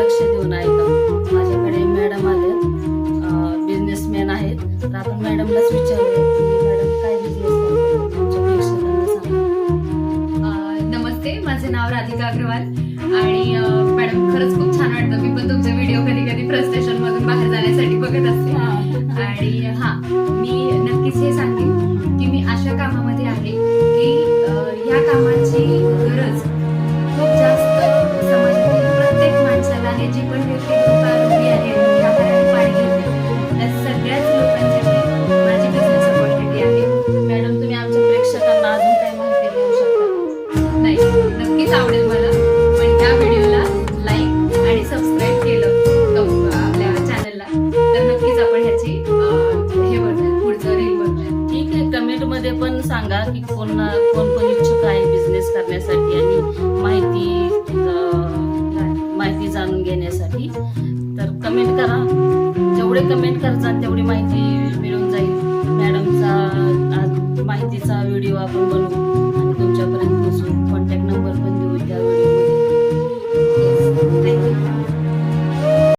लक्ष देऊन ऐका. माझ्याकडे मॅडम आले, बिझनेसमॅन आहेत. तर आपण मॅडमलाच विचारूया की मॅडम काय बिझनेस करतात, तुमच्या प्रेक्षकांना सांगा. नमस्ते, माझे नाव राधिका अग्रवाल आणि मॅडम खरंच खूप छान वाटतं. मी पण तुमचे व्हिडिओ कधी कधी फ्रस्ट्रेशन मधून बाहेर जाण्यासाठी बघत असते. आणि मी नक्कीच हे सांगेन की मी अशा कामामध्ये आहे की या कामाची गरज खूप जास्त समाजातील प्रत्येक माणसाला आहे. जी पण व्यक्ती रोगी आहे, या पाणी घेते, त्या सगळ्याच लोकांसाठी माझी बिझनेस अपॉर्च्युनिटी आहे. मॅडम, तुम्ही आमच्या प्रेक्षकांना अजून काय माहिती देऊ शकता? नाही, नक्कीच आवडेल मला. पण त्या व्हिडिओला लाईक आणि सबस्क्राईब केलं आपल्या चॅनलला तर नक्कीच आपण ह्याची हे बनवूया, पुढचं रील बनवूया. ठीक आहे, कमेंट मध्ये पण सांगा की कोण कोण इच्छुक आहे बिझनेस करण्यासाठी आणि माहिती जाणून घेण्यासाठी. तर कमेंट करा, जेवढे कमेंट करतात तेवढी माहिती मिळून जाईल. मॅडमचा माहितीचा व्हिडिओ आपण बनवू.